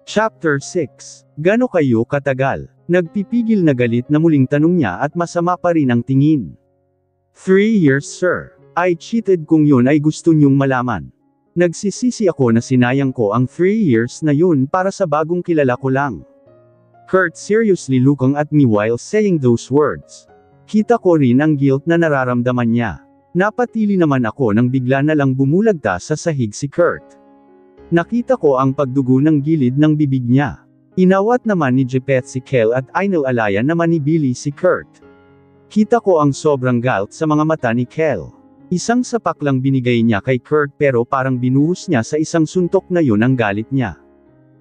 Chapter 6. Gano kayo katagal? Nagpipigil na galit na muling tanong niya at masama pa rin ang tingin. 3 years sir. I cheated kung yun ay gusto niyong malaman. Nagsisisi ako na sinayang ko ang 3 years na yun para sa bagong kilala ko lang. Kurt seriously looking at me while saying those words. Kita ko rin ang guilt na nararamdaman niya. Napatili naman ako nang bigla na lang bumulagta sa sahig si Kurt. Nakita ko ang pagdugo ng gilid ng bibig niya. Inawat naman ni Jepeth si Kel at inalalayan naman ni Billy si Kurt. Kita ko ang sobrang galit sa mga mata ni Kel. Isang sapak lang binigay niya kay Kurt pero parang binuhos niya sa isang suntok na yun ang galit niya.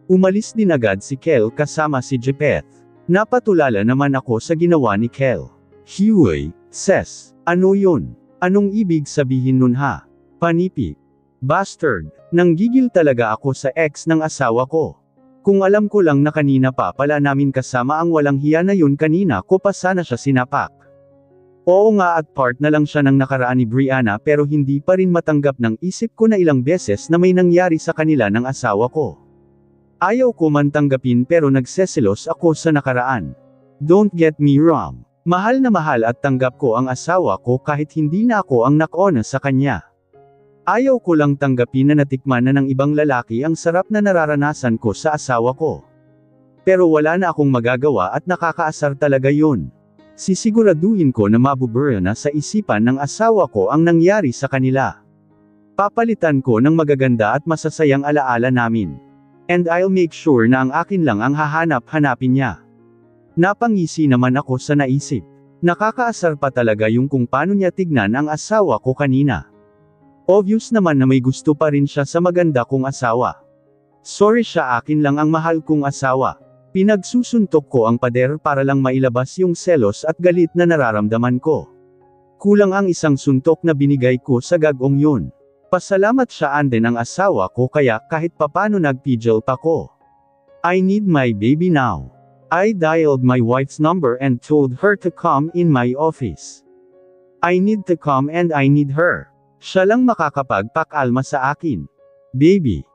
Umalis din agad si Kel kasama si Jepeth. Napatulala naman ako sa ginawa ni Kel. Hiway, Ses, ano yun? Anong ibig sabihin nun ha? Panipi. Bastard. Nanggigil talaga ako sa ex ng asawa ko. Kung alam ko lang na kanina pa pala namin kasama ang walang hiya na yun kanina ko pa sana siya sinapak. Oo nga at part na lang siya ng nakaraan ni Brianna pero hindi pa rin matanggap ng isip ko na ilang beses na may nangyari sa kanila ng asawa ko. Ayaw ko man tanggapin pero nagseselos ako sa nakaraan. Don't get me wrong. Mahal na mahal at tanggap ko ang asawa ko kahit hindi na ako ang nakona sa kanya. Ayaw ko lang tanggapin na natikman na ng ibang lalaki ang sarap na nararanasan ko sa asawa ko. Pero wala na akong magagawa at nakakaasar talaga yun. Sisiguraduhin ko na mabubura na sa isipan ng asawa ko ang nangyari sa kanila. Papalitan ko ng magaganda at masasayang alaala namin. And I'll make sure na ang akin lang ang hahanap-hanapin niya. Napangisi naman ako sa naisip. Nakakaasar pa talaga yung kung paano niya tignan ang asawa ko kanina. Obvious naman na may gusto pa rin siya sa maganda kong asawa. Sorry siya akin lang ang mahal kong asawa. Pinagsusuntok ko ang pader para lang mailabas yung selos at galit na nararamdaman ko. Kulang ang isang suntok na binigay ko sa gagong yun. Pasalamat siya din ang asawa ko kaya kahit papano nagpigil pa ko. I need my baby now. I dialed my wife's number and told her to come in my office. I need to come and I need her. Siya lang makakapagpakalma sa akin. Baby,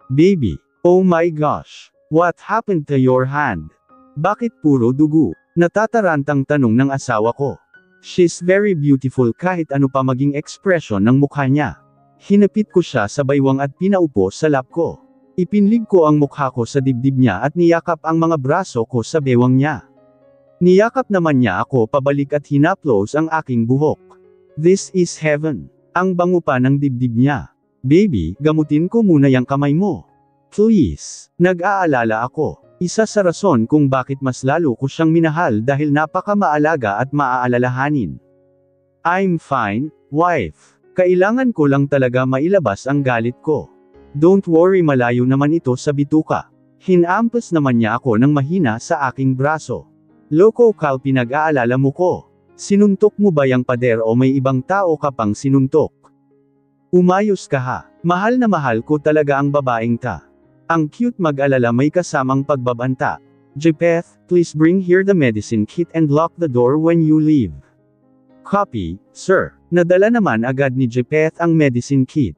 oh my gosh. What happened to your hand? Bakit puro dugo? Natatarantang tanong ng asawa ko. She's very beautiful kahit ano pa maging ekspresyon ng mukha niya. Hinapit ko siya sa baywang at pinaupo sa lap ko. Ipinlig ko ang mukha ko sa dibdib niya at niyakap ang mga braso ko sa bewang niya. Niyakap naman niya ako pabalik at hinaplos ang aking buhok. This is heaven. Ang bango pa ng dibdib niya. Baby, gamutin ko muna yung kamay mo. Please. Nag-aalala ako. Isa sa rason kung bakit mas lalo ko siyang minahal dahil napaka-maalaga at maaalalahanin. I'm fine, wife. Kailangan ko lang talaga mailabas ang galit ko. Don't worry malayo naman ito sa bituka. Hinampas naman niya ako ng mahina sa aking braso. Loko Kal pinag-aalala mo ko. Sinuntok mo ba yung pader o may ibang tao ka pang sinuntok? Umayos ka ha. Mahal na mahal ko talaga ang babaeng ta. Ang cute mag-alala may kasamang pagbabanta. Jepeth, please bring here the medicine kit and lock the door when you leave. Copy, sir. Nadala naman agad ni Jepeth ang medicine kit.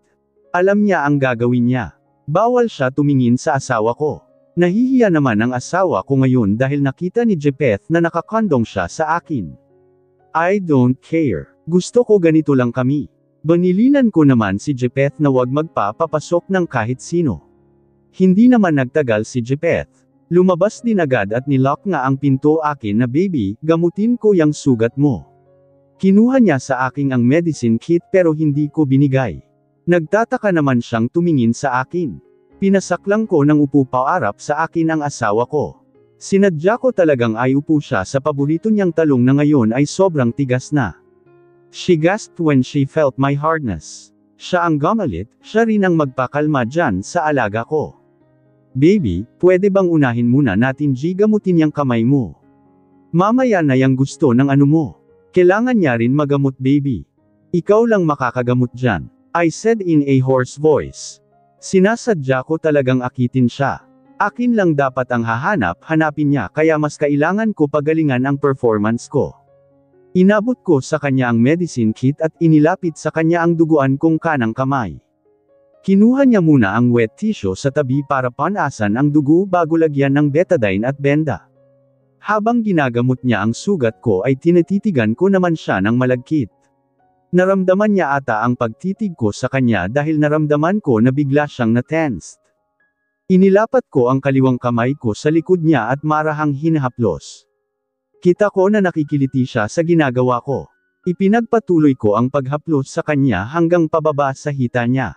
Alam niya ang gagawin niya. Bawal siya tumingin sa asawa ko. Nahihiya naman ang asawa ko ngayon dahil nakita ni Jepeth na nakakondong siya sa akin. I don't care. Gusto ko ganito lang kami. Banilinan ko naman si Jepeth na wag magpapapasok ng kahit sino. Hindi naman nagtagal si Jepeth. Lumabas din agad at nilock nga ang pinto akin na baby, gamutin ko yang sugat mo. Kinuha niya sa akin ang medicine kit pero hindi ko binigay. Nagtataka naman siyang tumingin sa akin. Pinasaklang ko ng upo paarap sa akin ang asawa ko. Sinadya ko talagang ay upo siya sa paborito niyang talong na ngayon ay sobrang tigas na. She gasped when she felt my hardness. Siya ang gumalit, siya rin ang magpakalma dyan sa alaga ko. Baby, pwede bang unahin muna natin gamutin yang kamay mo? Mamaya na yang gusto ng ano mo. Kailangan niya rin magamot baby. Ikaw lang makakagamot dyan. I said in a hoarse voice. Sinasadya ko talagang akitin siya. Akin lang dapat ang hanapin niya kaya mas kailangan ko pagalingan ang performance ko. Inabot ko sa kanya ang medicine kit at inilapit sa kanya ang duguan kong kanang kamay. Kinuha niya muna ang wet tissue sa tabi para panasan ang dugo bago lagyan ng betadine at benda. Habang ginagamot niya ang sugat ko ay tinititigan ko naman siya ng malagkit. Naramdaman niya ata ang pagtitig ko sa kanya dahil naramdaman ko na bigla siyang na-tensed. Inilapat ko ang kaliwang kamay ko sa likod niya at marahang hinahaplos. Kita ko na nakikiliti siya sa ginagawa ko. Ipinagpatuloy ko ang paghaplos sa kanya hanggang pababa sa hita niya.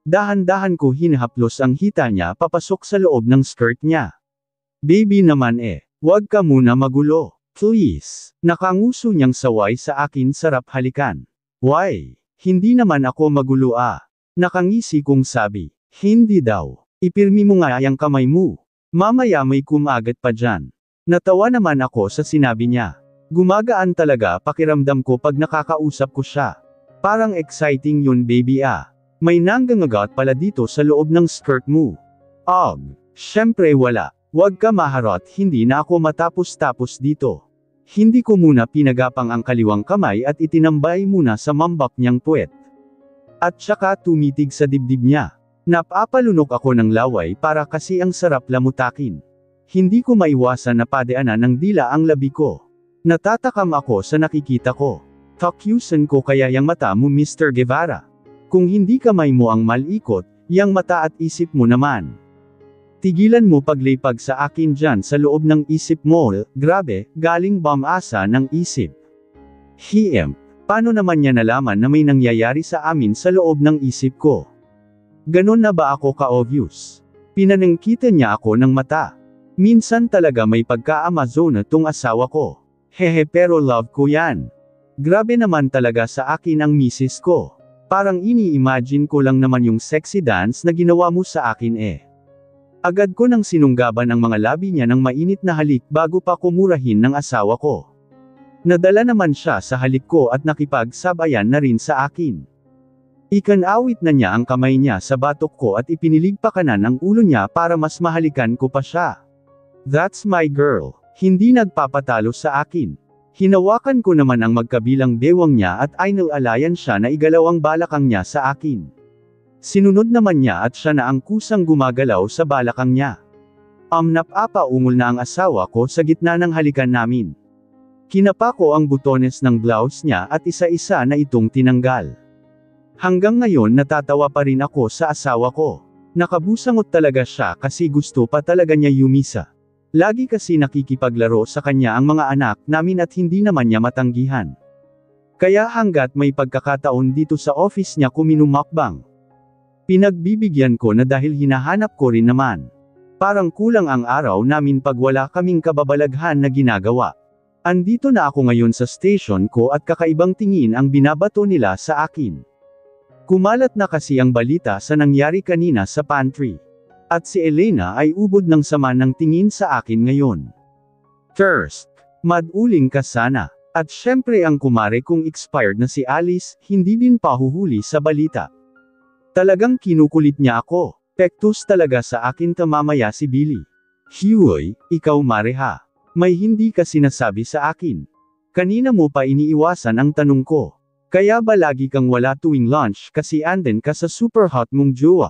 Dahan-dahan ko hinahaplos ang hita niya papasok sa loob ng skirt niya. Baby naman wag ka muna magulo. Please. Nakanguso niyang saway sa akin sarap halikan. Why? Hindi naman ako magulo Nakangisi kong sabi. Hindi daw. Ipirmi mo nga ang kamay mo. Mamaya may kumagat pa dyan. Natawa naman ako sa sinabi niya. Gumagaan talaga pakiramdam ko pag nakakausap ko siya. Parang exciting yun baby May nanggangagat pala dito sa loob ng skirt mo. Syempre wala. Huwag ka maharot, hindi na ako matapos-tapos dito. Hindi ko muna pinagapang ang kaliwang kamay at itinambay muna sa mambak niyang puwet. At saka tumitig sa dibdib niya. Napapalunok ako ng laway para kasi ang sarap lamutakin. Hindi ko maiwasan na padeanan ng dila ang labi ko. Natatakam ako sa nakikita ko. Takyusan ko kaya yang mata mo Mr. Guevara. Kung hindi kamay mo ang malikot, yang mata at isip mo naman. Tigilan mo paglipag sa akin dyan sa loob ng isip mo, grabe, galing bamasa ng isip. Paano naman niya nalaman na may nangyayari sa amin sa loob ng isip ko? Ganon na ba ako ka-obvious? Pinanangkita niya ako ng mata. Minsan talaga may pagka-Amazona tong asawa ko. Pero love ko yan. Grabe naman talaga sa akin ang misis ko. Parang ini-imagine ko lang naman yung sexy dance na ginawa mo sa akin Agad ko nang sinunggaban ang mga labi niya ng mainit na halik bago pa kumurahin ng asawa ko. Nadala naman siya sa halik ko at nakipagsabayan na rin sa akin. Ikanawit na niya ang kamay niya sa batok ko at ipiniligpakanan ang ulo niya para mas mahalikan ko pa siya. That's my girl. Hindi nagpapatalo sa akin. Hinawakan ko naman ang magkabilang bewang niya at inalayan siya na igalaw ang balakang niya sa akin. Sinunod naman niya at siya na ang kusang gumagalaw sa balakang niya. Napapaungol na ang asawa ko sa gitna ng halikan namin. Kinapa ko ang butones ng blouse niya at isa-isa na itong tinanggal. Hanggang ngayon natatawa pa rin ako sa asawa ko. Nakabusangot talaga siya kasi gusto pa talaga niya yumisa. Lagi kasi nakikipaglaro sa kanya ang mga anak namin at hindi naman niya matanggihan. Kaya hanggat may pagkakataon dito sa office niya kuminumakbang. Pinagbibigyan ko na dahil hinahanap ko rin naman. Parang kulang ang araw namin pag wala kaming kababalaghan na ginagawa. Andito na ako ngayon sa station ko at kakaibang tingin ang binabato nila sa akin. Kumalat na kasi ang balita sa nangyari kanina sa pantry. At si Elena ay ubod ng sama ng tingin sa akin ngayon. First, maduling ka sana. At syempre ang kumare kong expired na si Alice, hindi din pahuhuli sa balita. Talagang kinukulit niya ako. Pektus talaga sa akin mamaya si Billy. Hiyoy, ikaw mare ha. May hindi ka sinasabi sa akin. Kanina mo pa iniiwasan ang tanong ko. Kaya ba lagi kang wala tuwing lunch kasi anden ka sa super hot mong jowa?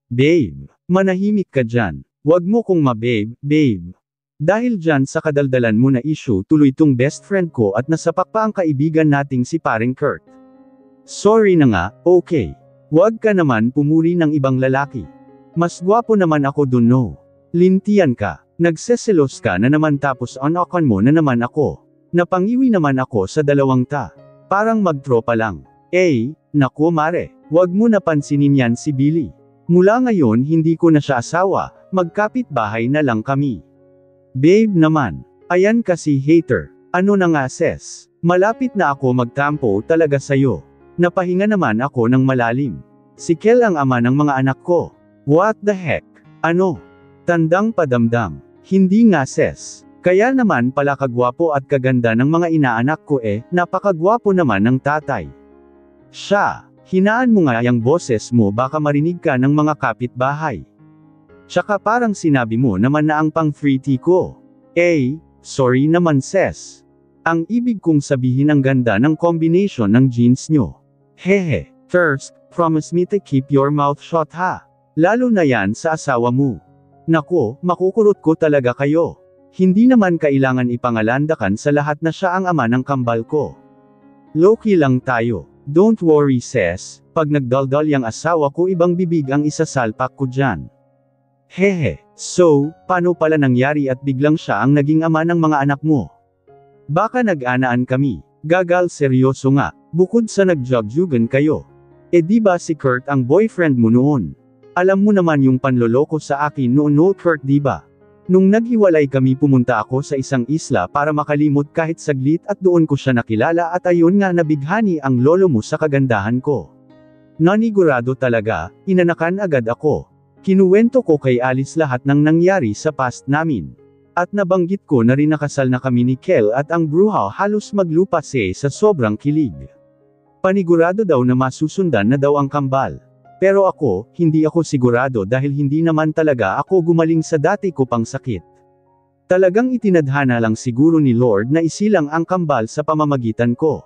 Babe, manahimik ka dyan. Wag mo kong babe. Dahil dyan sa kadaldalan mo na issue tuloy tong best friend ko at nasapak pa ang kaibigan nating si paring Kurt. Sorry na nga, okay. Wag ka naman pumuri ng ibang lalaki. Mas gwapo naman ako dun no. Lintian ka. Nagseselos ka na naman tapos on-okan mo na naman ako. Napangiwi naman ako sa dalawang Parang magtropa lang. Naku mare, wag mo napansinin yan si Billy. Mula ngayon hindi ko na siya asawa, magkapit bahay na lang kami. Babe naman, ayan kasi hater. Ano na nga ses? Malapit na ako magtampo talaga sayo. Napahinga naman ako ng malalim. Si Kel ang ama ng mga anak ko. What the heck? Ano? Tandang padamdam. Hindi nga ses. Kaya naman pala kagwapo at kaganda ng mga inaanak ko napakagwapo naman ng tatay. Siya, hinaan mo nga yung boses mo baka marinig ka ng mga kapitbahay. Tsaka parang sinabi mo naman na ang pang 3T ko. Sorry naman ses. Ang ibig kong sabihin ang ganda ng combination ng jeans nyo. Hehe, first, Promise me to keep your mouth shut ha. Lalo na yan sa asawa mo. Nako, makukurot ko talaga kayo. Hindi naman kailangan ipangalandakan sa lahat na siya ang ama ng kambal ko. Low-key lang tayo. Don't worry sis, pag nagdaldal yang asawa ko ibang bibig ang isasalpak ko dyan. Hehe, so, paano pala nangyari at biglang siya ang naging ama ng mga anak mo? Baka nag-anaan kami. Gagal seryoso nga, bukod sa nagjugyugan kayo. Eh di ba si Kurt ang boyfriend mo noon? Alam mo naman yung panloloko sa akin noon no Kurt di ba? Nung naghiwalay kami pumunta ako sa isang isla para makalimot kahit saglit at doon ko siya nakilala at ayun nga nabighani ang lolo mo sa kagandahan ko. Nanigurado talaga, inanakan agad ako. Kinuwento ko kay Alice lahat ng nangyari sa past namin. At nabanggit ko na rin nakasal na kami ni Kel at ang bruha halos maglupa sa sobrang kilig. Panigurado daw na masusundan na daw ang kambal. Pero ako, hindi ako sigurado dahil hindi naman talaga ako gumaling sa dati ko pang sakit. Talagang itinadhana lang siguro ni Lord na isilang ang kambal sa pamamagitan ko.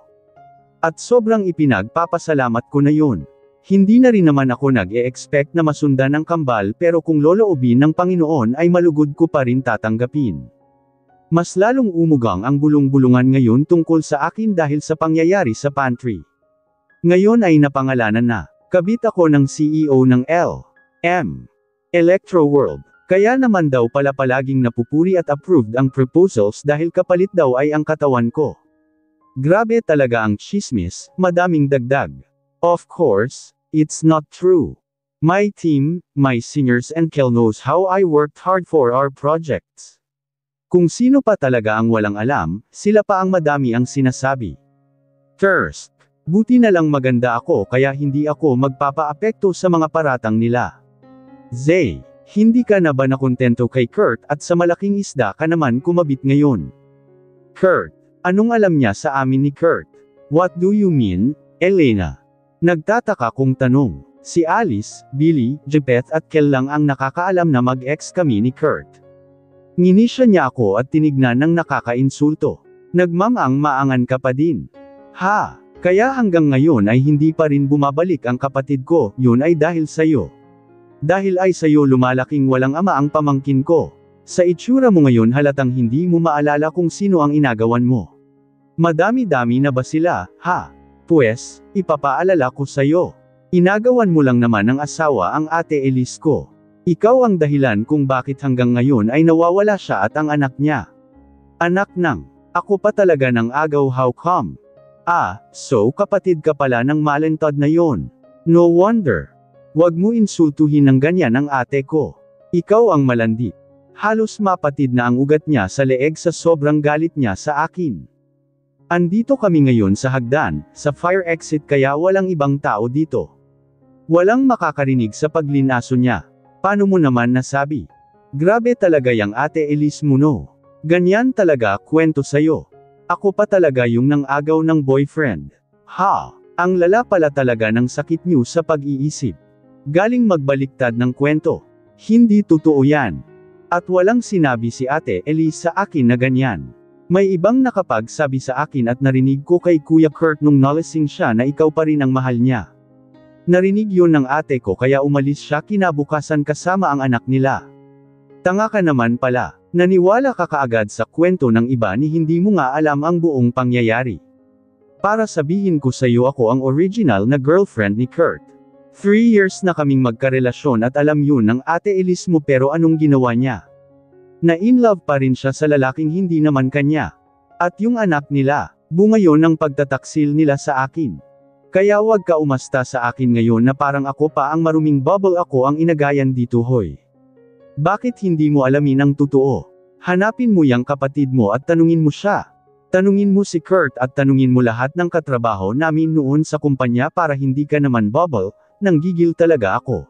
At sobrang ipinagpapasalamat ko na yun. Hindi na rin naman ako nag-e-expect na masundan ng kambal pero kung loloobin ng Panginoon ay malugod ko pa rin tatanggapin. Mas lalong umugang ang bulong-bulungan ngayon tungkol sa akin dahil sa pangyayari sa pantry. Ngayon ay napangalanan na. Kabit ako ng CEO ng L.M. Electro World. Kaya naman daw pala palaging napupuri at approved ang proposals dahil kapalit daw ay ang katawan ko. Grabe talaga ang chismis, madaming dagdag. Of course, it's not true. My team, my seniors and Kel knows how I worked hard for our projects. Kung sino pa talaga ang walang alam, sila pa ang madami ang sinasabi. First, buti na lang maganda ako kaya hindi ako magpapaapekto sa mga paratang nila. Zay, hindi ka na ba nakontento kay Kurt at sa malaking isda ka naman kumabit ngayon? Kurt, anong alam niya sa amin ni Kurt? What do you mean, Elena? Nagtataka kong tanong. Si Alice, Billy, Jepeth at Kel lang ang nakakaalam na mag-ex kami ni Kurt. Nginisya niya ako at tinignan ng nakakainsulto. Nagmamang-maangan ka pa din. Ha, kaya hanggang ngayon ay hindi pa rin bumabalik ang kapatid ko, yun ay dahil sayo. Dahil ay sayo lumalaking walang ama ang pamangkin ko. Sa itsura mo ngayon halatang hindi mo maalala kung sino ang inagawan mo. Madami-dami na ba sila, ha? Pues, ipapaalala ko sayo. Inagawan mo lang naman ng asawa ang ate Elise ko. Ikaw ang dahilan kung bakit hanggang ngayon ay nawawala siya at ang anak niya. Anak ng, ako pa talaga ng agaw how come? Ah, so kapatid ka pala ng malentod na yon. No wonder. Wag mo insultuhin ng ganyan ang ate ko. Ikaw ang malandi. Halos mapatid na ang ugat niya sa leeg sa sobrang galit niya sa akin. Andito kami ngayon sa hagdan, sa fire exit kaya walang ibang tao dito. Walang makakarinig sa paglinaso niya. Paano mo naman nasabi? Grabe talaga yang ate Elise mo no. Ganyan talaga kwento sayo. Ako pa talaga yung nang-agaw ng boyfriend. Ha, ang lala pala talaga ng sakit niyo sa pag-iisip. Galing magbaliktad ng kwento. Hindi totoo yan. At walang sinabi si ate Elise sa akin na ganyan. May ibang nakapagsabi sa akin at narinig ko kay Kuya Kurt nung nalasing siya na ikaw pa rin ang mahal niya. Narinig yun ng ate ko kaya umalis siya kinabukasan kasama ang anak nila. Tanga ka naman pala, naniwala ka kaagad sa kwento ng iba ni hindi mo nga alam ang buong pangyayari. Para sabihin ko sa iyo ako ang original na girlfriend ni Kurt. 3 years na kaming magkarelasyon at alam yun ng ate Elise mo pero anong ginawa niya? Na-in-love pa rin siya sa lalaking hindi naman kanya. At yung anak nila, bunga yon ng pagtataksil nila sa akin. Kaya wag ka umasta sa akin ngayon na parang ako pa ang maruming bubble ako ang inagayan dito hoy. Bakit hindi mo alamin ang totoo? Hanapin mo yang kapatid mo at tanungin mo siya. Tanungin mo si Kurt at tanungin mo lahat ng katrabaho namin noon sa kumpanya para hindi ka naman bubble, nanggigil talaga ako.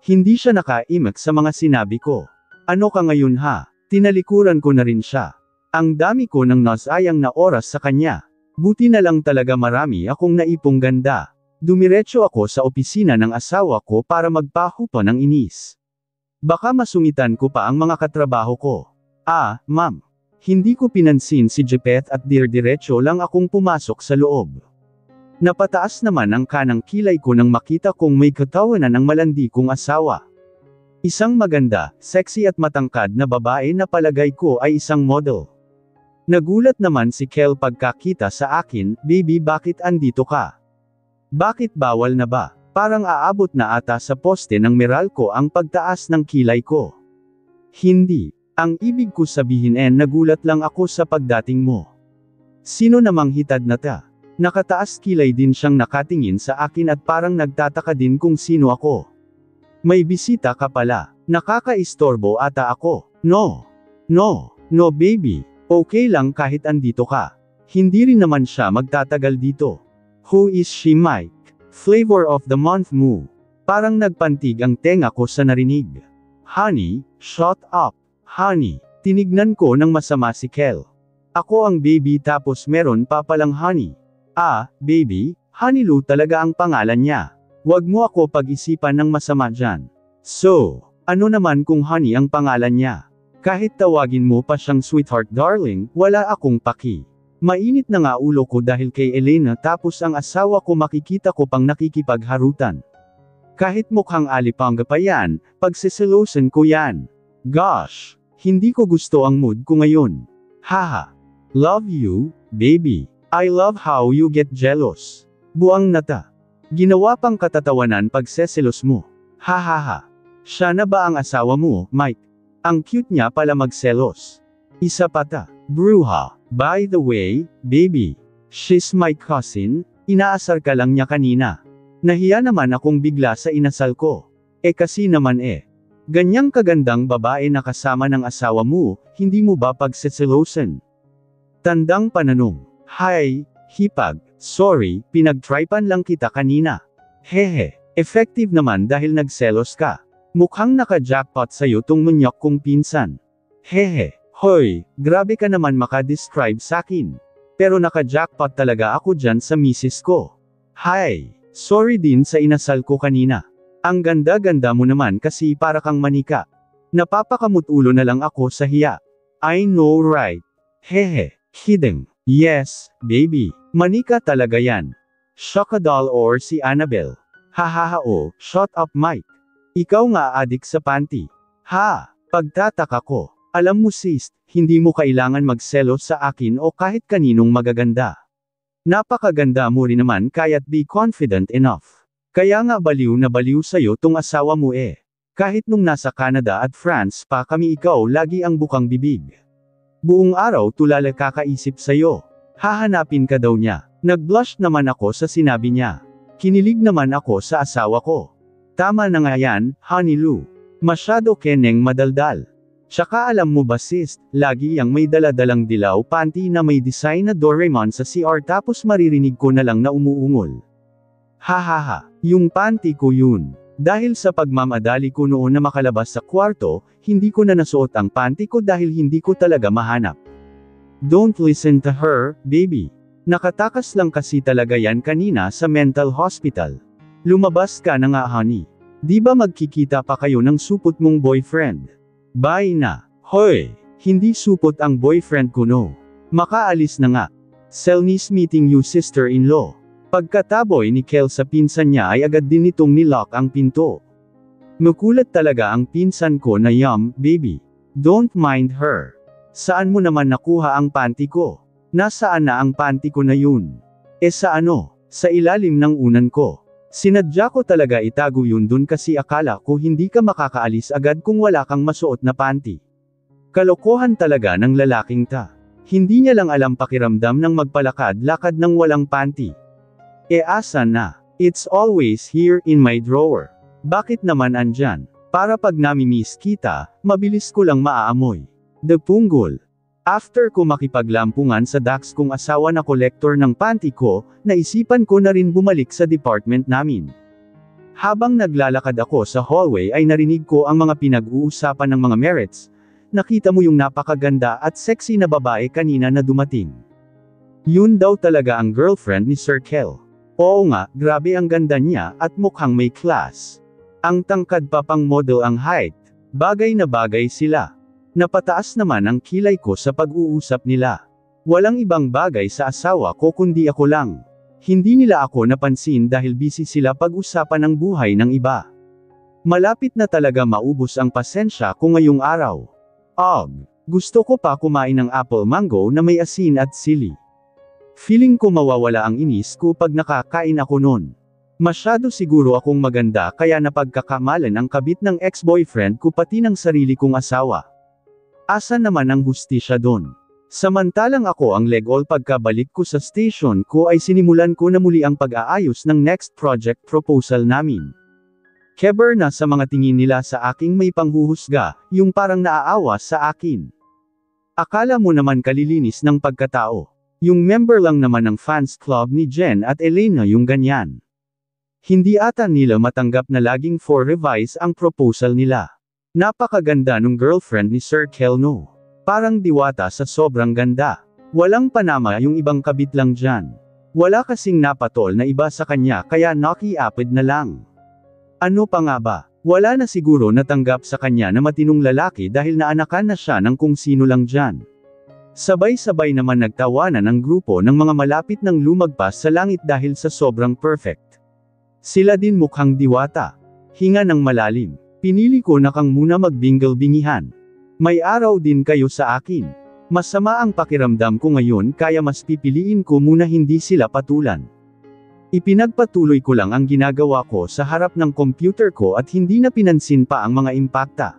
Hindi siya nakaimak sa mga sinabi ko. Ano ka ngayon ha? Tinalikuran ko na rin siya. Ang dami ko ng nasayang na oras sa kanya. Buti na lang talaga marami akong naipong ganda. Dumiretso ako sa opisina ng asawa ko para magpahupa ng inis. Baka masungitan ko pa ang mga katrabaho ko. Ah, ma'am. Hindi ko pinansin si Jepeth at diretso lang akong pumasok sa loob. Napataas naman ang kanang kilay ko nang makita kong may katawanan ang malandi kong asawa. Isang maganda, sexy at matangkad na babae na palagay ko ay isang model. Nagulat naman si Kel pagkakita sa akin, "Baby, bakit andito ka? Bakit bawal na ba? Parang aabot na ata sa poste ng Meralco ang pagtaas ng kilay ko." "Hindi. Ang ibig ko sabihin nagulat lang ako sa pagdating mo. Sino namang hitad na ta?" Nakataas kilay din siyang nakatingin sa akin at parang nagtataka din kung sino ako. "May bisita ka pala. Nakakaistorbo ata ako." No baby. Okay lang kahit andito ka. Hindi rin naman siya magtatagal dito." "Who is she, Mike? Flavor of the month mo." Parang nagpantig ang tenga ko sa narinig. "Honey, shut up. Honey." Tinignan ko ng masama si Kel. "Ako ang baby tapos meron pa palang honey." "Ah, baby, Honey Lou talaga ang pangalan niya. Wag mo ako pag-isipan ng masama dyan." "So, ano naman kung Honey ang pangalan niya? Kahit tawagin mo pa siyang sweetheart darling, wala akong paki." Mainit na nga ulo ko dahil kay Elena tapos ang asawa ko makikita ko pang nakikipagharutan. Kahit mukhang alipanga pa yan, pagsiselosan ko yan. Gosh, hindi ko gusto ang mood ko ngayon. Haha. "Love you, baby. I love how you get jealous." Buang nata. Ginawa pang katatawanan pagseselos mo. Hahaha. Siya na ba ang asawa mo, Mike? Ang cute niya pala magselos. Isa pa ta. Bruha. "By the way, baby, she's my cousin." Inaasar ka lang niya kanina. Nahiya naman akong bigla sa inasal ko. Kasi naman ganyang kagandang babae na kasama ng asawa mo, hindi mo ba pagseselosan? Tandang pananong. "Hi, hipag, sorry, pinagtripan lang kita kanina." Hehe, effective naman dahil nagselos ka. Mukhang naka-jackpot sa'yo tong munyok kong pinsan. Hehe, hoy, grabe ka naman maka-describe sa'kin. Pero naka-jackpot talaga ako dyan sa misis ko. Hi, sorry din sa inasal ko kanina. Ang ganda-ganda mo naman kasi para kang manika. Napapakamutulo na lang ako sa hiya. I know right. Hehe, kidding. Yes, baby. Manika talaga yan. Shakadal or si Annabelle. Hahaha shut up Mike. Ikaw nga adik sa panty. Ha, pagtataka ko. Alam mo sis, hindi mo kailangan magselos sa akin o kahit kaninong magaganda. Napakaganda mo rin naman kaya't be confident enough. Kaya nga baliw na baliw sa'yo tong asawa mo Kahit nung nasa Canada at France pa kami ikaw lagi ang bukang bibig. Buong araw tulala kakaisip sa'yo. Hahanapin ka daw niya. Nag-blush naman ako sa sinabi niya. Kinilig naman ako sa asawa ko. Tama na nga yan, Honey Lou. Masyado keneng madaldal. Tsaka alam mo ba sis, lagi yang may daladalang dilaw panty na may design na Doraemon sa CR tapos maririnig ko na lang na umuungol. Hahaha, yung panty ko yun. Dahil sa pagmamadali ko noon na makalabas sa kwarto, hindi ko na nasuot ang panty ko dahil hindi ko talaga mahanap. Don't listen to her, baby. Nakatakas lang kasi talaga yan kanina sa mental hospital. Lumabas ka na nga honey. Di ba magkikita pa kayo ng supot mong boyfriend? Bye na. Hoy, hindi supot ang boyfriend ko no. Makaalis na nga. Selnis meeting you sister-in-law. Pagkataboy ni Kel sa pinsan niya ay agad din nitong nilock ang pinto. Makulat talaga ang pinsan ko na baby. Don't mind her. Saan mo naman nakuha ang panty ko? Nasaan na ang panty ko na yun? Sa ano? Sa ilalim ng unan ko. Sinadya ko talaga itago yun dun kasi akala ko hindi ka makakaalis agad kung wala kang masuot na panty. Kalokohan talaga ng lalaking ta. Hindi niya lang alam pakiramdam ng magpalakad-lakad ng walang panty. Asa na? It's always here in my drawer. Bakit naman andyan? Para pag namimiss kita, mabilis ko lang maaamoy. The punggol. After ko makipaglampungan sa Dax kong asawa na kolektor ng panty ko, naisipan ko na rin bumalik sa department namin. Habang naglalakad ako sa hallway ay narinig ko ang mga pinag-uusapan ng mga merits. Nakita mo yung napakaganda at sexy na babae kanina na dumating. Yun daw talaga ang girlfriend ni Sir Kel. Oo nga, grabe ang ganda niya at mukhang may class. Ang tangkad pa pang model ang height. Bagay na bagay sila. Napataas naman ang kilay ko sa pag-uusap nila. Walang ibang bagay sa asawa ko kundi ako lang. Hindi nila ako napansin dahil busy sila pag-usapan ng buhay ng iba. Malapit na talaga maubos ang pasensya ko ngayong araw. Gusto ko pa kumain ng apple mango na may asin at sili. Feeling ko mawawala ang inis ko pag nakakain ako nun. Masyado siguro akong maganda kaya napagkakamalan ang kabit ng ex-boyfriend ko pati ng sarili kong asawa. Asa naman ang hustisya doon? Samantalang ako ang legol pagkabalik ko sa station ko ay sinimulan ko na muli ang pag-aayos ng next project proposal namin. Keber na sa mga tingin nila sa aking may panghuhusga, yung parang naaawa sa akin. Akala mo naman kalilinis ng pagkatao. Yung member lang naman ng fans club ni Jen at Elena yung ganyan. Hindi ata nila matanggap na laging for revise ang proposal nila. Napakaganda nung girlfriend ni Sir Kelno. Parang diwata sa sobrang ganda. Walang panama yung ibang kabit lang dyan. Wala kasing napatol na iba sa kanya kaya nakiapid na lang. Ano pa nga ba? Wala na siguro natanggap sa kanya na matinong lalaki dahil naanakan na siya ng kung sino lang dyan. Sabay-sabay naman nagtawanan ang grupo ng mga malapit ng lumagpas sa langit dahil sa sobrang perfect. Sila din mukhang diwata. Hinga ng malalim. Pinili ko na kang muna magbingal-bingihan. May araw din kayo sa akin. Masama ang pakiramdam ko ngayon kaya mas pipiliin ko muna hindi sila patulan. Ipinagpatuloy ko lang ang ginagawa ko sa harap ng computer ko at hindi na pinansin pa ang mga impakta.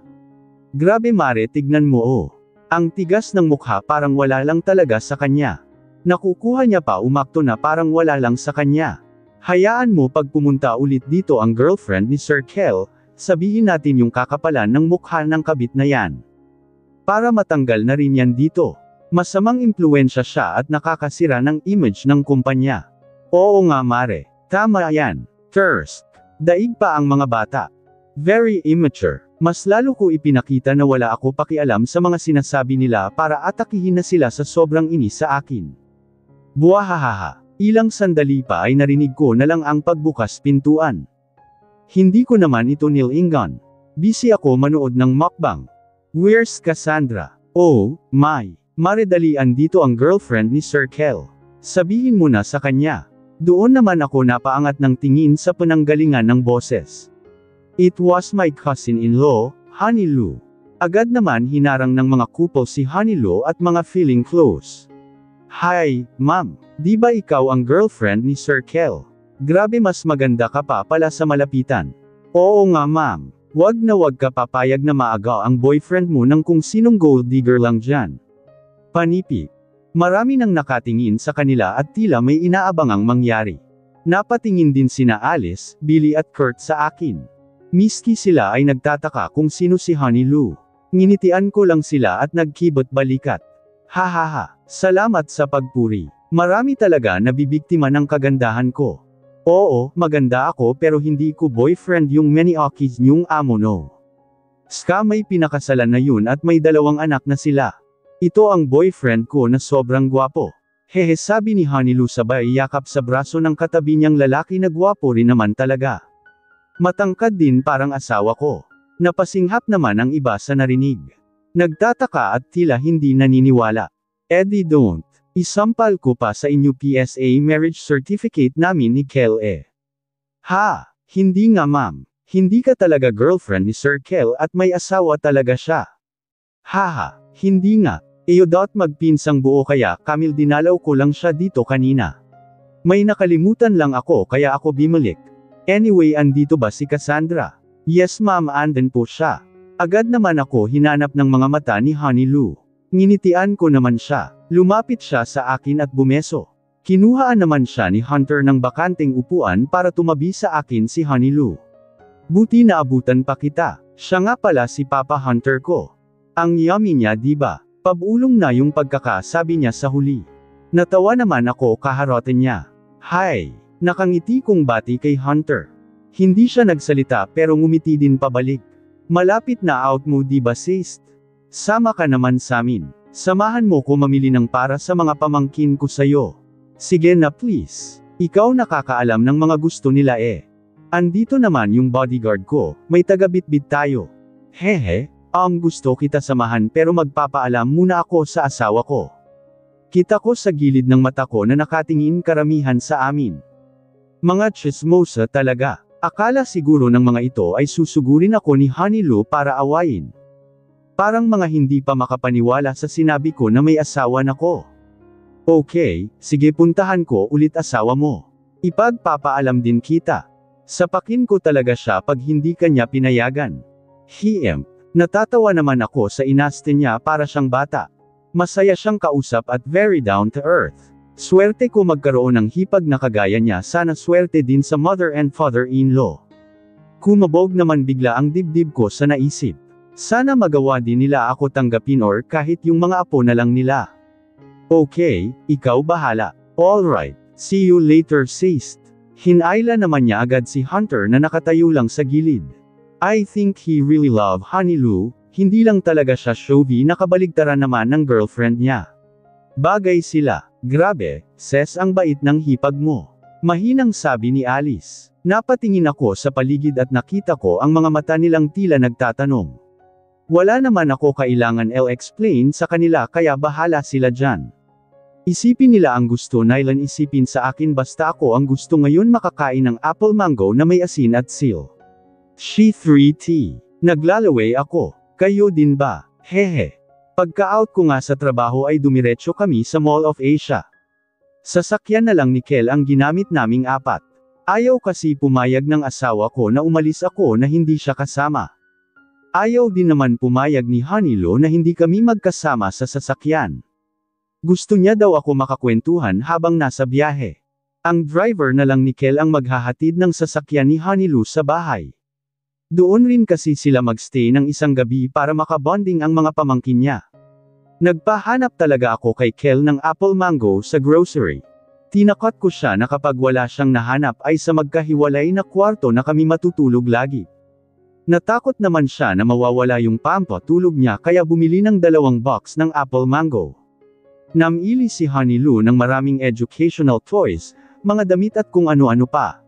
Grabe Mare, tignan mo Ang tigas ng mukha parang wala lang talaga sa kanya. Nakukuha niya pa umakto na parang wala lang sa kanya. Hayaan mo pag pumunta ulit dito ang girlfriend ni Sir Kel, sabihin natin yung kakapalan ng mukha ng kabit na yan. Para matanggal na rin yan dito. Masamang impluwensya siya at nakakasira ng image ng kumpanya. Oo nga Mare, tama yan. First, daig pa ang mga bata. Very immature. Mas lalo ko ipinakita na wala ako pakialam sa mga sinasabi nila para atakihin na sila sa sobrang inis sa akin. Buwahahaha. Ilang sandali pa ay narinig ko na lang ang pagbukas pintuan. Hindi ko naman ito nilingan. Busy ako manood ng mukbang. Where's Cassandra? Oh, my. Mare, dalian dito ang girlfriend ni Sir Kel. Sabihin mo na sa kanya. Doon naman ako napaangat ng tingin sa pananggalingan ng boses. It was my cousin-in-law, Honey Lou. Agad naman hinarang ng mga couple si Honey Lou at mga feeling close. Hi, ma'am. Di ba ikaw ang girlfriend ni Sir Kel? Grabe, mas maganda ka pa pala sa malapitan. Oo nga ma'am. Wag na wag ka papayag na maagaw ang boyfriend mo ng kung sinong gold digger lang dyan. Panipi. Marami nang nakatingin sa kanila at tila may inaabangang mangyari. Napatingin din sina Alice, Billy at Kurt sa akin. Miski sila ay nagtataka kung sino si Honey Lou. Nginitian ko lang sila at nagkibot balikat. Hahaha, salamat sa pagpuri. Marami talaga nabibiktima ng kagandahan ko. Oo, maganda ako pero hindi ko boyfriend yung Maniokis niyong amo no. Ska may pinakasalan na yun at may 2 anak na sila. Ito ang boyfriend ko na sobrang gwapo. Hehe, sabi ni Honey Lou sabay yakap sa braso ng katabi niyang lalaki na gwapo rin naman talaga. Matangkad din parang asawa ko. Napasinghap naman ang iba sa narinig. Nagtataka at tila hindi naniniwala. Eddie don't. Isampal ko pa sa inyo PSA marriage certificate namin ni Kel Ha, hindi nga ma'am. Hindi ka talaga girlfriend ni Sir Kel at may asawa talaga siya. Haha, hindi nga. Magpinsang buo kaya Camille dinalaw ko lang siya dito kanina. May nakalimutan lang ako kaya ako bumalik. Anyway, andito ba si Cassandra? Yes ma'am, andun po siya. Agad naman ako hinanap ng mga mata ni Honey Lou. Nginitian ko naman siya. Lumapit siya sa akin at bumeso. Kinuhaan naman siya ni Hunter ng bakanteng upuan para tumabi sa akin si Honey Lou. Buti naabutan pa kita. Siya nga pala si Papa Hunter ko. Ang yummy niya diba? Pabulong na yung pagkakasabi niya sa huli. Natawa naman ako kaharotin niya. Hi! Nakangiti kong bati kay Hunter. Hindi siya nagsalita pero ngumiti din pabalik. Malapit na out mo diba sis? Sama ka naman samin. Samahan mo ko mamili ng para sa mga pamangkin ko sayo. Sige na please. Ikaw nakakaalam ng mga gusto nila Andito naman yung bodyguard ko, may taga-bitbit tayo. Hehe, gusto kita samahan pero magpapaalam muna ako sa asawa ko. Kita ko sa gilid ng mata ko na nakatingin karamihan sa amin. Mga chismosa talaga. Akala siguro ng mga ito ay susugurin ako ni Honey Lou para awayin. Parang mga hindi pa makapaniwala sa sinabi ko na may asawa na ko. Okay, sige puntahan ko ulit asawa mo. Ipagpapaalam din kita. Sapakin ko talaga siya pag hindi kanya pinayagan. Natatawa naman ako sa inaste niya para siyang bata. Masaya siyang kausap at very down to earth. Swerte ko magkaroon ng hipag na kagaya niya, sana swerte din sa mother and father-in-law. Kumabog naman bigla ang dibdib ko sa naisip. Sana magawa din nila ako tanggapin or kahit yung mga apo na lang nila. Okay, ikaw bahala. Alright, see you later sis. Hinayla naman niya agad si Hunter na nakatayo lang sa gilid. I think he really love Honey Lou, hindi lang talaga siya showy, nakabaligtaran naman ng girlfriend niya. Bagay sila. Grabe, Ses, ang bait ng hipag mo. Mahinang sabi ni Alice. Napatingin ako sa paligid at nakita ko ang mga mata nilang tila nagtatanong. Wala naman ako kailangan explain sa kanila kaya bahala sila dyan. Isipin nila ang gusto nilang isipin sa akin basta ako ang gusto ngayon makakain ng apple mango na may asin at seal. She 3T. Naglalaway ako. Kayo din ba? Hehe. Pagka-out ko nga sa trabaho ay dumiretso kami sa Mall of Asia. Sasakyan na lang ni Kel ang ginamit naming 4. Ayaw kasi pumayag ng asawa ko na umalis ako na hindi siya kasama. Ayaw din naman pumayag ni Honey Lou na hindi kami magkasama sa sasakyan. Gusto niya daw ako makakwentuhan habang nasa biyahe. Ang driver na lang ni Kel ang maghahatid ng sasakyan ni Honey Lou sa bahay. Doon rin kasi sila magstay ng isang gabi para makabonding ang mga pamangkin niya. Nagpahanap talaga ako kay Kel ng apple mango sa grocery. Tinakot ko siya na kapag wala siyang nahanap ay sa magkahiwalay na kwarto na kami matutulog lagi. Natakot naman siya na mawawala yung pampatulog niya kaya bumili ng 2 box ng apple mango. Namili si Honey Lou ng maraming educational toys, mga damit at kung ano-ano pa.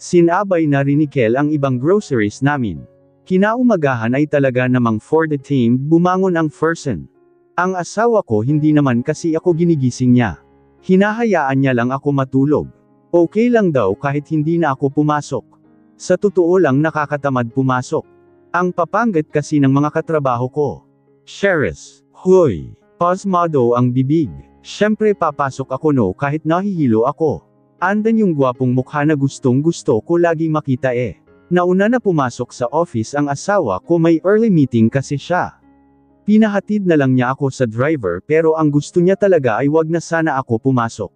Sinabay na rin ni Kel ang ibang groceries namin. Kinaumagahan ay talaga namang for the team, bumangon ang person. Ang asawa ko hindi naman kasi ako ginigising niya. Hinahayaan niya lang ako matulog. Okay lang daw kahit hindi na ako pumasok. Sa totoo lang nakakatamad pumasok. Ang papanggit kasi ng mga katrabaho ko. Sheris, hoy, pasmado ang bibig. Siyempre papasok ako no kahit nahihilo ako. Andan yung gwapong mukha na gustong gusto ko lagi makita eh. Nauna na pumasok sa office ang asawa ko, may early meeting kasi siya. Pinahatid na lang niya ako sa driver pero ang gusto niya talaga ay wag na sana ako pumasok.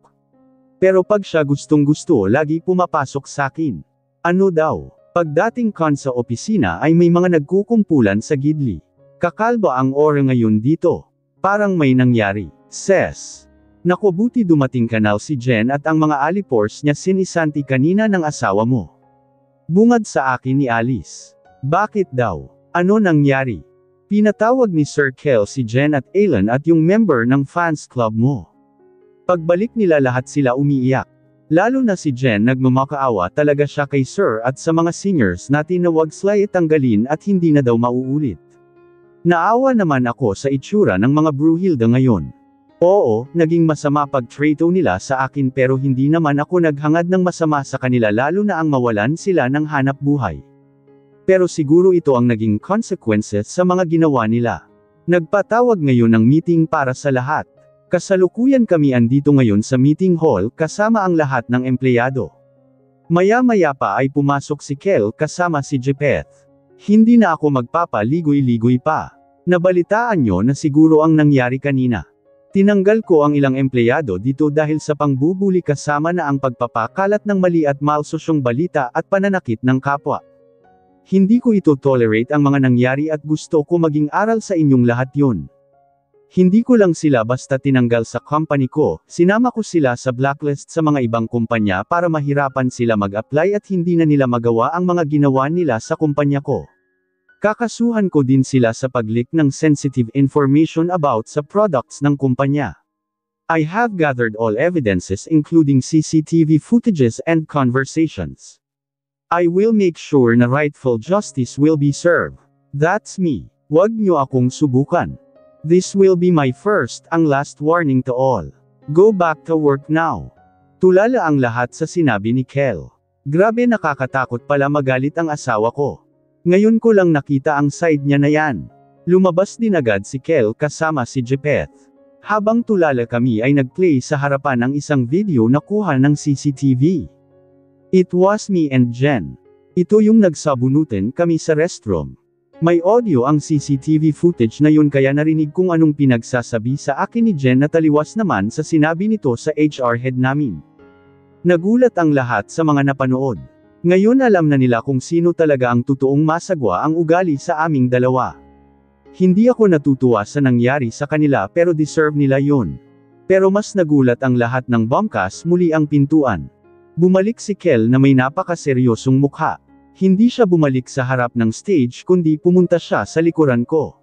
Pero pag siya gustong gusto lagi pumapasok sa akin. Ano daw? Pagdating kon sa opisina ay may mga nagkukumpulan sa gidli. Kakalba ang ora ngayon dito. Parang may nangyari. Ses. Naku buti dumating kanal si Jen at ang mga alipors niya sinisanti kanina ng asawa mo. Bungad sa akin ni Alice. Bakit daw? Ano nangyari? Pinatawag ni Sir Kel si Jen at Alan at yung member ng fans club mo. Pagbalik nila lahat sila umiiyak. Lalo na si Jen, nagmamakaawa talaga siya kay Sir at sa mga seniors natin na wag sila itanggalin at hindi na daw mauulit. Naawa naman ako sa itsura ng mga Bruhilda ngayon. Oo, naging masama pag-trato nila sa akin pero hindi naman ako naghangad ng masama sa kanila lalo na ang mawalan sila ng hanap buhay. Pero siguro ito ang naging consequences sa mga ginawa nila. Nagpatawag ngayon ng meeting para sa lahat. Kasalukuyan kami andito ngayon sa meeting hall kasama ang lahat ng empleyado. Maya-maya pa ay pumasok si Kel kasama si Jepeth. Hindi na ako magpapaligoy-ligoy pa. Nabalitaan nyo na siguro ang nangyari kanina. Tinanggal ko ang ilang empleyado dito dahil sa pangbubuli kasama na ang pagpapakalat ng mali at malsosyong balita at pananakit ng kapwa. Hindi ko ito tolerate ang mga nangyari at gusto ko maging aral sa inyong lahat yun. Hindi ko lang sila basta tinanggal sa company ko, sinama ko sila sa blacklist sa mga ibang kumpanya para mahirapan sila mag-apply at hindi na nila magawa ang mga ginawa nila sa kumpanya ko. Kakasuhan ko din sila sa pag-leak ng sensitive information about sa products ng kumpanya. I have gathered all evidences including CCTV footages and conversations. I will make sure na rightful justice will be served. That's me. Wag nyo akong subukan. This will be my first and last warning to all. Go back to work now. Tulala ang lahat sa sinabi ni Kel. Grabe, nakakatakot pala magalit ang asawa ko. Ngayon ko lang nakita ang side niya na yan. Lumabas din agad si Kel kasama si Jepheth. Habang tulala kami ay nagplay sa harapan ng isang video na kuha ng CCTV. It was me and Jen. Ito yung nagsabunutan kami sa restroom. May audio ang CCTV footage na yun kaya narinig kung anong pinagsasabi sa akin ni Jen na taliwas naman sa sinabi nito sa HR head namin. Nagulat ang lahat sa mga napanood. Ngayon alam na nila kung sino talaga ang totoong masagwa ang ugali sa aming dalawa. Hindi ako natutuwa sa nangyari sa kanila pero deserve nila yun. Pero mas nagulat ang lahat ng bumpkas muli ang pintuan. Bumalik si Kel na may napakaseryosong mukha. Hindi siya bumalik sa harap ng stage kundi pumunta siya sa likuran ko.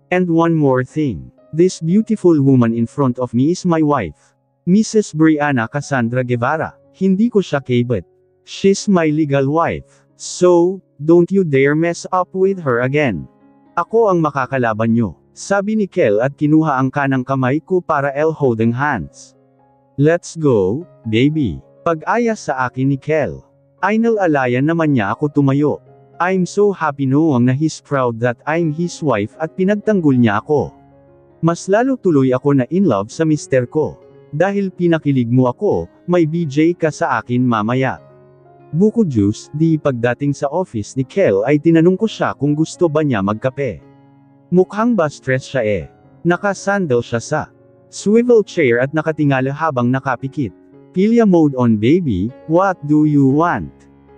And one more thing. This beautiful woman in front of me is my wife. Mrs. Brianna Cassandra Guevara. Hindi ko siya kabit. She's my legal wife. So, don't you dare mess up with her again. Ako ang makakalaban nyo, sabi ni Kel at kinuha ang kanang kamay ko para holding hands. Let's go, baby. Pag-aya sa akin ni Kel. Inalalayan naman niya ako tumayo. I'm so happy knowing na he's proud that I'm his wife at pinagtanggol niya ako. Mas lalo tuloy ako na in love sa mister ko. Dahil pinakilig mo ako, may BJ ka sa akin mamaya. Buko juice, di pagdating sa office ni Kel ay tinanong ko siya kung gusto ba niya magkape. Mukhang ba stress siya eh. Nakasandal siya sa swivel chair at nakatingala habang nakapikit. Pilya mode on baby, what do you want?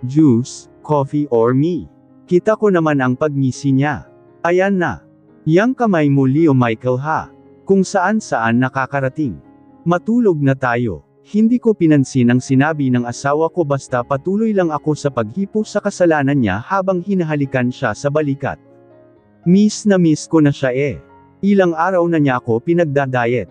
Juice, coffee or me? Kita ko naman ang pagngisi niya. Ayan na. Yang kamay mo Leo Michael ha. Kung saan-saan nakakarating. Matulog na tayo. Hindi ko pinansin ang sinabi ng asawa ko basta patuloy lang ako sa paghipo sa kasalanan niya habang hinahalikan siya sa balikat. Miss na miss ko na siya eh. Ilang araw na niya ako pinagdadayet.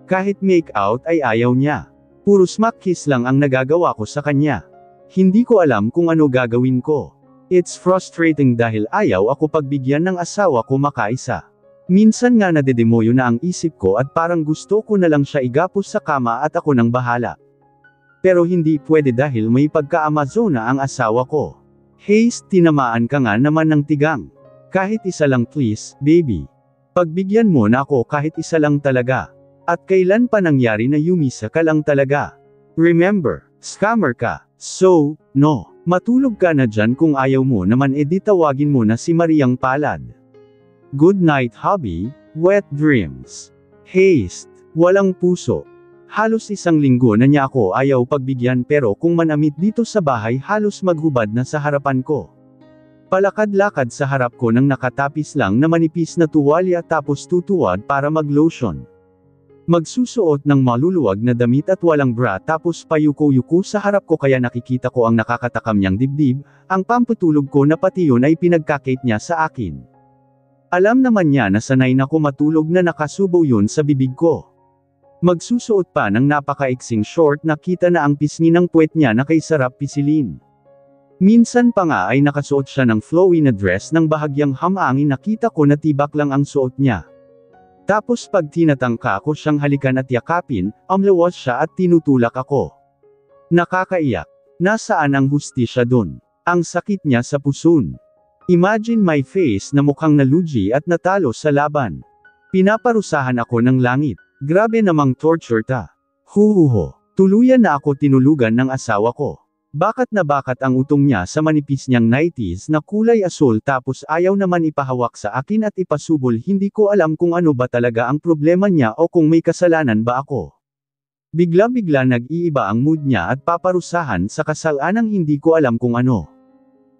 Kahit make out ay ayaw niya. Puro smack kiss lang ang nagagawa ko sa kanya. Hindi ko alam kung ano gagawin ko. It's frustrating dahil ayaw ako pagbigyan ng asawa ko makaisa. Minsan nga nadedemoyo na ang isip ko at parang gusto ko na lang siya igapos sa kama at ako nang bahala. Pero hindi pwede dahil may pagka-Amazona ang asawa ko. Haste, tinamaan ka nga naman ng tigang. Kahit isa lang please, baby. Pagbigyan mo na ako kahit isa lang talaga. At kailan pa nangyari na yumisa ka lang talaga? Remember, scammer ka. So, no. Matulog ka na dyan kung ayaw mo naman edi tawagin mo na si Mariang Palad. Good night hubby, wet dreams. Haste, walang puso. Halos isang linggo na niya ako ayaw pagbigyan pero kung manamit dito sa bahay halos maghubad na sa harapan ko. Palakad-lakad sa harap ko nang nakatapis lang na manipis na tuwalya tapos tutuwad para maglotion. Magsusuot ng maluluwag na damit at walang bra tapos payuko-yuko sa harap ko kaya nakikita ko ang nakakatakam niyang dibdib, ang pampatulog ko na pati yun ay pinagkakait niya sa akin. Alam naman niya na sanay na ko matulog na nakasubo yun sa bibig ko. Magsusuot pa ng napakaiksing short na kita na ang pisngi ng puwet niya na kay sarap pisilin. Minsan pa nga ay nakasuot siya ng flowy na dress ng bahagyang hamangin nakita ko na tibak lang ang suot niya. Tapos pag tinatangka ko siyang halikan at yakapin, amlawas siya at tinutulak ako. Nakakaiyak. Nasaan ang hustisya dun? Ang sakit niya sa puson. Imagine my face na mukhang nalugi at natalo sa laban. Pinaparusahan ako ng langit. Grabe namang torture ta. Huhuho. Tuluyan na ako tinulugan ng asawa ko. Bakat na bakat ang utong niya sa manipis niyang 90s na kulay asul tapos ayaw naman ipahawak sa akin at ipasubol hindi ko alam kung ano ba talaga ang problema niya o kung may kasalanan ba ako. Bigla-bigla nag-iiba ang mood niya at paparusahan sa kasalanang hindi ko alam kung ano.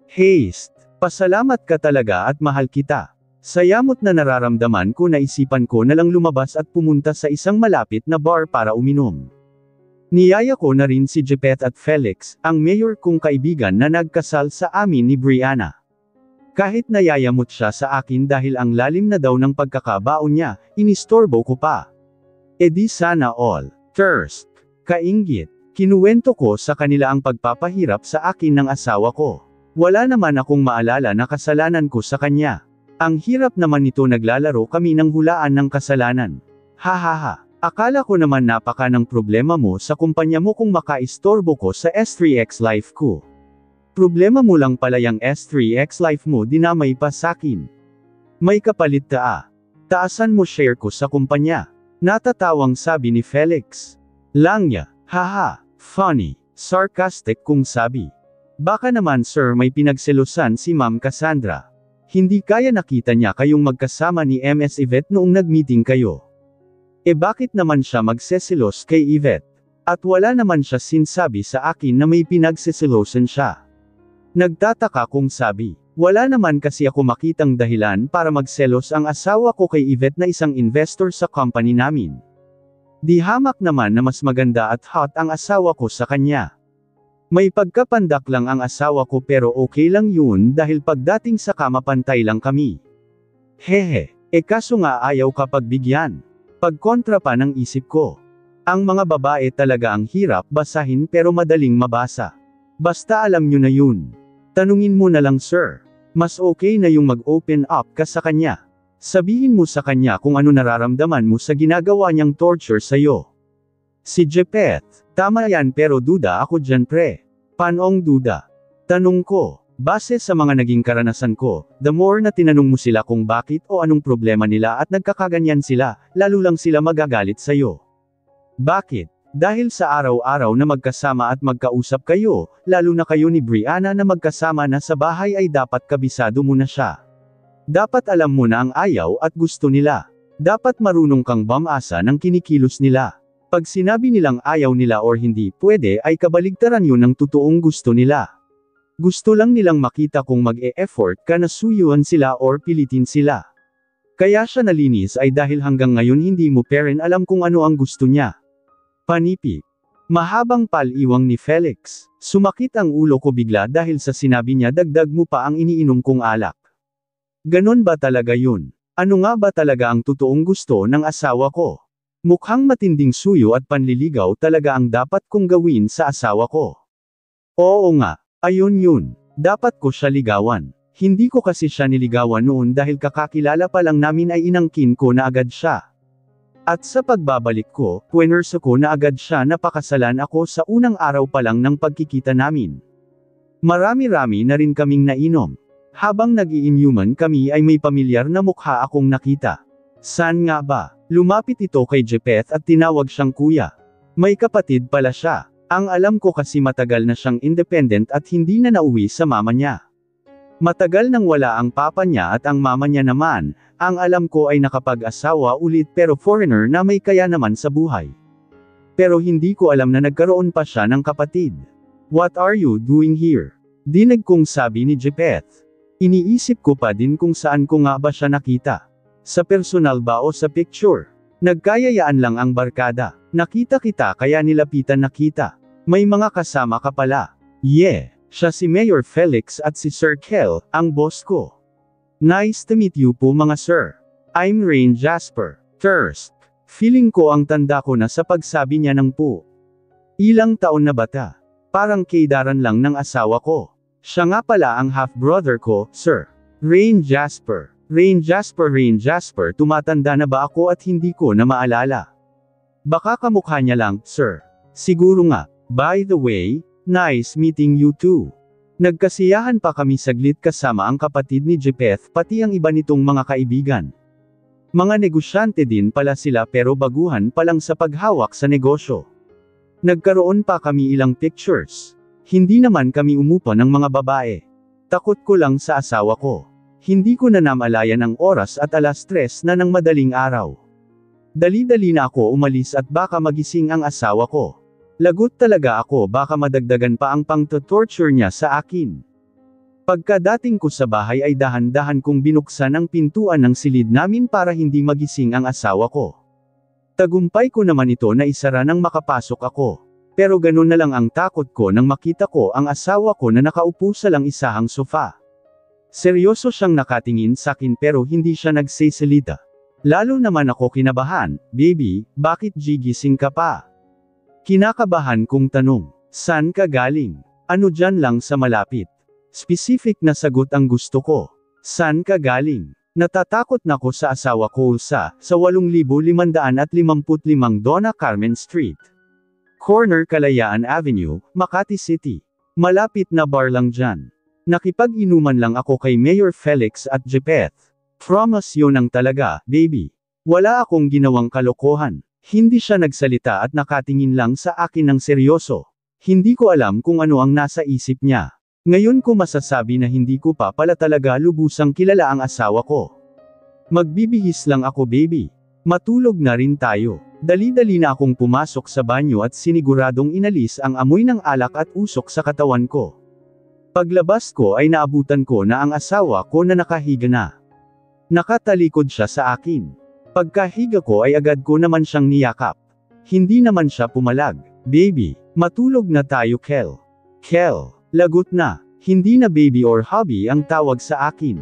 Haste, pasalamat ka talaga at mahal kita. Sayamot na nararamdaman ko naisipan ko na lang lumabas at pumunta sa isang malapit na bar para uminom. Niyaya ko na rin si Jepheth at Felix, ang mayor kong kaibigan na nagkasal sa amin ni Brianna. Kahit nayayamot siya sa akin dahil ang lalim na daw ng pagkakabaon niya, inistorbo ko pa. E di sana all. Thirst. Kainggit. Kinuwento ko sa kanila ang pagpapahirap sa akin ng asawa ko. Wala naman akong maalala na kasalanan ko sa kanya. Ang hirap naman nito, naglalaro kami ng hulaan ng kasalanan. Hahaha. Akala ko naman napaka ng problema mo sa kumpanya mo kung makaistorbo ko sa S3X Life ko. Problema mo lang pala yung S3X Life mo, dinamay pa sakin. May kapalit taasan mo share ko sa kumpanya. Natatawang sabi ni Felix. Langya, haha, funny, sarcastic kung sabi. Baka naman sir may pinagselosan si Ma'am Cassandra. Hindi kaya nakita niya kayong magkasama ni MS Yvette noong nag-meeting kayo. Bakit naman siya magseselos kay Yvette? At wala naman siya sinsabi sa akin na may pinagseselosan siya. Nagtataka kung sabi. Wala naman kasi ako makitang dahilan para magselos ang asawa ko kay Yvette na isang investor sa company namin. Di hamak naman na mas maganda at hot ang asawa ko sa kanya. May pagkapandak lang ang asawa ko pero okay lang yun dahil pagdating sa kama pantay lang kami. Hehe, kaso nga ayaw ka pagbigyan. Pagkontra pa ng isip ko. Ang mga babae talaga ang hirap basahin pero madaling mabasa. Basta alam nyo na yun. Tanungin mo na lang sir. Mas okay na yung mag-open up ka sa kanya. Sabihin mo sa kanya kung ano nararamdaman mo sa ginagawa niyang torture sa'yo. Si Jepeth, tama yan pero duda ako dyan pre. Panong duda? Tanong ko, base sa mga naging karanasan ko, the more na tinanong mo sila kung bakit o anong problema nila at nagkakaganyan sila, lalo lang sila magagalit sa'yo. Bakit? Dahil sa araw-araw na magkasama at magkausap kayo, lalo na kayo ni Brianna na magkasama na sa bahay ay dapat kabisado mo na siya. Dapat alam mo na ang ayaw at gusto nila. Dapat marunong kang bumasa ng kinikilos nila. Pag sinabi nilang ayaw nila or hindi pwede ay kabaligtaran yun ng totoong gusto nila. Gusto lang nilang makita kung mag-e-effort ka na suyuan sila or pilitin sila. Kaya siya nalinis ay dahil hanggang ngayon hindi mo pa rin alam kung ano ang gusto niya. Panipik. Mahabang paliwang ni Felix. Sumakit ang ulo ko bigla dahil sa sinabi niya dagdag mo pa ang iniinom kong alak. Ganon ba talaga yun? Ano nga ba talaga ang totoong gusto ng asawa ko? Mukhang matinding suyo at panliligaw talaga ang dapat kong gawin sa asawa ko. Oo nga, ayun yun. Dapat ko siya ligawan. Hindi ko kasi siya niligawan noon dahil kakakilala pa lang namin ay inangkin ko na agad siya. At sa pagbabalik ko, puwersa ko na agad siya na pakasalan ako sa unang araw pa lang ng pagkikita namin. Marami-rami na rin kaming nainom. Habang nag-iinuman kami ay may pamilyar na mukha akong nakita. Saan nga ba? Lumapit ito kay Jepeth at tinawag siyang kuya. May kapatid pala siya. Ang alam ko kasi matagal na siyang independent at hindi na nauwi sa mama niya. Matagal nang wala ang papa niya at ang mama niya naman, ang alam ko ay nakapag-asawa ulit pero foreigner na may kaya naman sa buhay. Pero hindi ko alam na nagkaroon pa siya ng kapatid. What are you doing here? Dinig kong sabi ni Jepeth. Iniisip ko pa din kung saan ko nga ba siya nakita. Sa personal ba o sa picture? Nagkayayaan lang ang barkada. Nakita kita kaya nilapitan na kita. May mga kasama ka pala. Yeah, siya si Mayor Felix at si Sir Kel, ang boss ko. Nice to meet you po mga sir. I'm Rain Jasper. First, feeling ko ang tanda ko na sa pagsabi niya ng po. Ilang taon na bata? Parang kaidaran lang ng asawa ko. Siya nga pala ang half-brother ko, sir. Rain Jasper. Rain Jasper, tumatanda na ba ako at hindi ko na maalala? Baka kamukha niya lang, sir. Siguro nga. By the way, nice meeting you too. Nagkasiyahan pa kami saglit kasama ang kapatid ni Jepeth pati ang iba nitong mga kaibigan. Mga negosyante din pala sila pero baguhan pa lang sa paghawak sa negosyo. Nagkaroon pa kami ilang pictures. Hindi naman kami umupa ng mga babae. Takot ko lang sa asawa ko. Hindi ko na namalayan ang oras at 3:00 na ng madaling araw. Dali-dali na ako umalis at baka magising ang asawa ko. Lagot talaga ako baka madagdagan pa ang pang-torture niya sa akin. Pagkadating ko sa bahay ay dahan-dahan kong binuksan ang pintuan ng silid namin para hindi magising ang asawa ko. Tagumpay ko naman ito na isara nang makapasok ako. Pero ganun na lang ang takot ko nang makita ko ang asawa ko na nakaupo sa lang isahang sofa. Seryoso siyang nakatingin sa akin pero hindi siya nagsasalita. Lalo naman ako kinabahan, baby, bakit gigising ka pa? Kinakabahan kong tanong, saan ka galing? Ano dyan lang sa malapit? Specific na sagot ang gusto ko. Saan ka galing? Natatakot na ko sa asawa ko sa 8,555 Donna Carmen Street. Corner Kalayaan Avenue, Makati City. Malapit na bar lang dyan. Nakipag-inuman lang ako kay Mayor Felix at Jepeth. Promise yun ang talaga, baby. Wala akong ginawang kalokohan. Hindi siya nagsalita at nakatingin lang sa akin ng seryoso. Hindi ko alam kung ano ang nasa isip niya. Ngayon ko masasabi na hindi ko pa pala talaga lubusang kilala ang asawa ko. Magbibihis lang ako, baby. Matulog na rin tayo. Dali-dali na akong pumasok sa banyo at siniguradong inalis ang amoy ng alak at usok sa katawan ko. Paglabas ko ay naabutan ko na ang asawa ko na nakahiga na. Nakatalikod siya sa akin. Pagkahiga ko ay agad ko naman siyang niyakap. Hindi naman siya pumalag. Baby, matulog na tayo, Kel. Kel. Lagot na, hindi na baby or hubby ang tawag sa akin.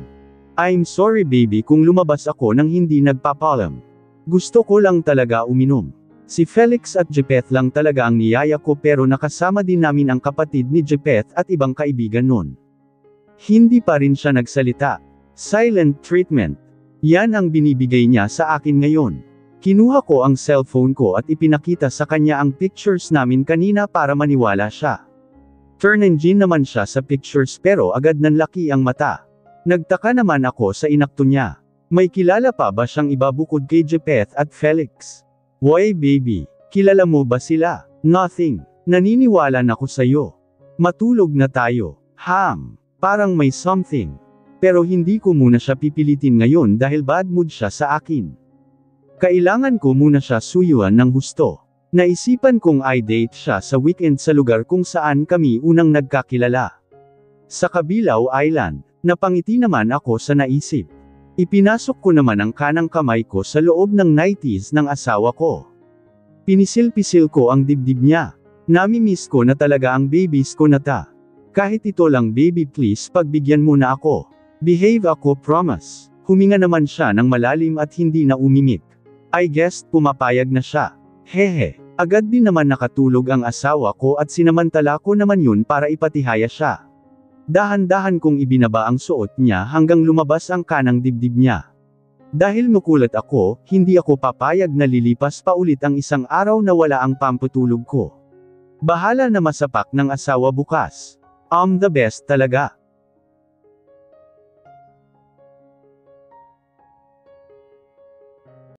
I'm sorry baby kung lumabas ako nang hindi nagpapalam. Gusto ko lang talaga uminom. Si Felix at Jepeth lang talaga ang niyaya ko pero nakasama din namin ang kapatid ni Jepeth at ibang kaibigan nun. Hindi pa rin siya nagsalita. Silent treatment. Yan ang binibigay niya sa akin ngayon. Kinuha ko ang cellphone ko at ipinakita sa kanya ang pictures namin kanina para maniwala siya. Turn engine naman siya sa pictures pero agad nanlaki ang mata. Nagtaka naman ako sa inakto niya. May kilala pa ba siyang iba bukod kay Jepeth at Felix? Why baby, kilala mo ba sila? Nothing. Naniniwala na ko sa'yo. Matulog na tayo. Parang may something. Pero hindi ko muna siya pipilitin ngayon dahil bad mood siya sa akin. Kailangan ko muna siya suyuan ng husto. Naisipan kong i-date siya sa weekend sa lugar kung saan kami unang nagkakilala. Sa Kabilao Island, napangiti naman ako sa naisip. Ipinasok ko naman ang kanang kamay ko sa loob ng nighties ng asawa ko. Pinisil-pisil ko ang dibdib niya. Nami-miss ko na talaga ang babies ko na ta. Kahit ito lang baby please pagbigyan mo na ako. Behave ako promise. Huminga naman siya ng malalim at hindi na umimik. I guess pumapayag na siya. Hehe, agad din naman nakatulog ang asawa ko at sinamantala ko naman yun para ipatihaya siya. Dahan-dahan kong ibinaba ang suot niya hanggang lumabas ang kanang dibdib niya. Dahil mukulat ako, hindi ako papayag na lilipas pa ulit ang isang araw na wala ang pampatulog ko. Bahala na masapak ng asawa bukas. The best talaga.